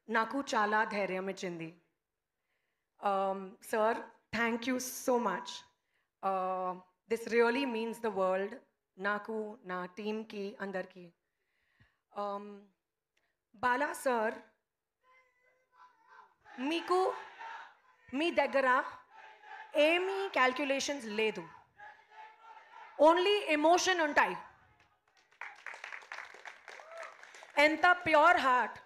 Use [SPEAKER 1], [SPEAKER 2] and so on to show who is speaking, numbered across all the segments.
[SPEAKER 1] నాకు చాలా ధైర్యం ఇచ్చింది. Sir, thank you so much. This really means the world నాకు, నా టీమ్కి, అందరికీ. బాలా సార్, మీకు మీ దగ్గర ఏమీ క్యాల్కులేషన్స్ లేదు, ఓన్లీ ఎమోషన్ ఉంటాయి. ఎంత ప్యూర్ హార్ట్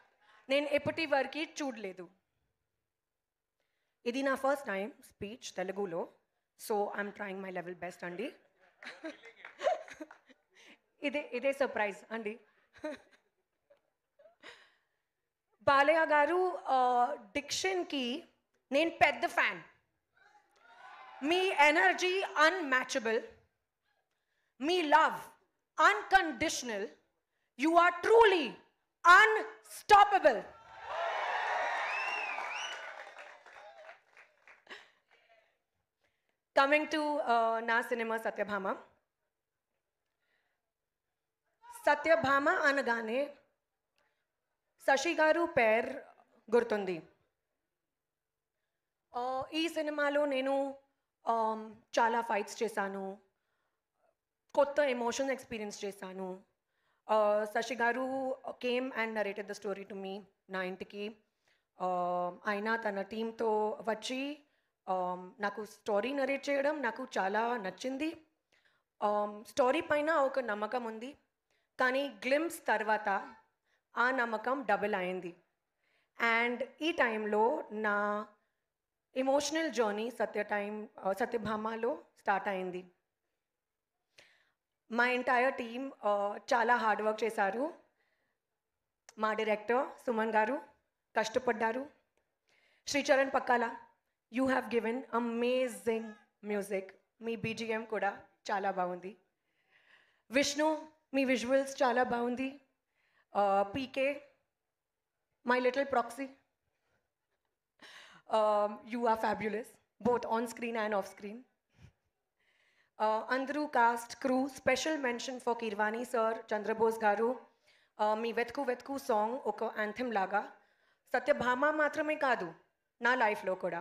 [SPEAKER 1] నేను ఎప్పటి వరకు చూడలేదు. ఇది నా ఫస్ట్ టైం స్పీచ్ తెలుగులో, so I'm trying my level best అండి. ఇదే సర్ప్రైజ్ అండి. బాలయ్య గారు డిక్షన్కి నేను పెద్ద fan. Me energy unmatchable, me love unconditional. You are truly unstoppable. Coming to na cinema Satyabhama. Satyabhama anagane Sashi garu pair gurtundi. Ee cinemalo nenu chala fights chesanu, kotta emotion experience chesanu. Sashi garu came and narrated the story to me na intiki. Aina tana team to vachi naku story narrate cheyadam naku chala nachindi. Story paina oka namakam undi, kani glimpse tarvata aa namakam double ayindi. And ee time lo na emotional journey Satyabhama lo start ayindi. My entire team chala hard work chesaru. Ma director Suman garu kashtapaddaru. Sri Charan Pakkala, you have given amazing music. Me BGM kuda chala baagundi. Vishnu, me visuals chala baagundi. PK, my little proxy, you are fabulous, both on screen and off screen. Andru cast crew, special mention for Kirwani sir, Chandrabose garu. Me Vetku Vetku song oka anthem laga. Satyabhama matrame kadu na life lo kuda.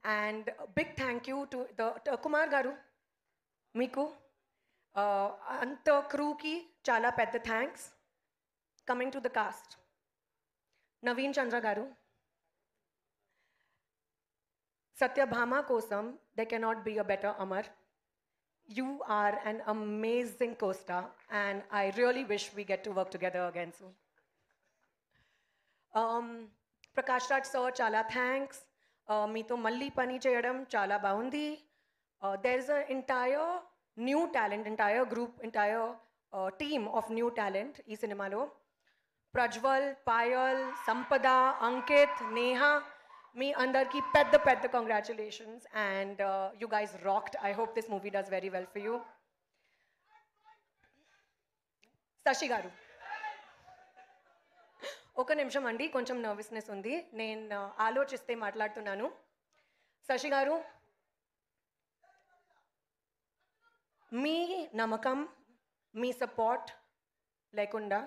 [SPEAKER 1] And big thank you to the Kumar garu, Miku, anta crew ki chala pedda thanks. Coming to the cast, Naveen Chandra garu. Satyabhama kosam, there cannot be a better Amar. You are an amazing co-star, and I really wish we get to work together again soon. Prakash Raj sir, chala thanks. Meeto malli pani cheyadam chala baundi. There's an entire new talent, entire group, entire team of new talent ee cinema lo. Prajwal, Payal, Sampada, Ankit, Neha. Me andarki pedda congratulations, and you guys rocked. I hope this movie does very well for you. Sashi garu, oka nimisham andi, koncham nervousness undi. Nenu alochiste maatladutunnanu. Sashi garu, మీ నమ్మకం, మీ support లేకుండా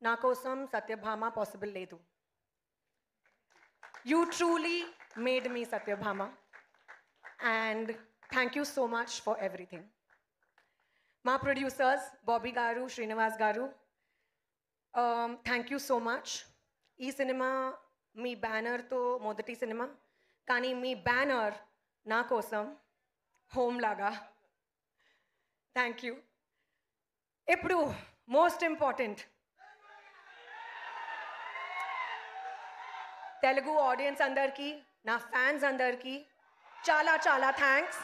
[SPEAKER 1] నా కోసం Satyabhama possible లేదు. You truly made me Satyabhama, and thank you so much for everything. My producers, Bobby garu, Srinivas garu, thank you so much. Ee cinema మీ బ్యానర్తో మొదటి cinema, కానీ మీ banner నా కోసం home లాగా. Thank you. ఇప్పుడు మోస్ట్ ఇంపార్టెంట్, తెలుగు ఆడియన్స్ అందరికీ, నా fans అందరికీ చాలా చాలా థ్యాంక్స్.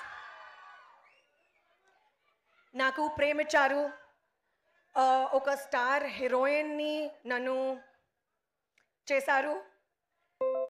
[SPEAKER 1] నాకు ప్రేమించారు, ఒక స్టార్ హీరోయిన్ని నన్ను చేశారు.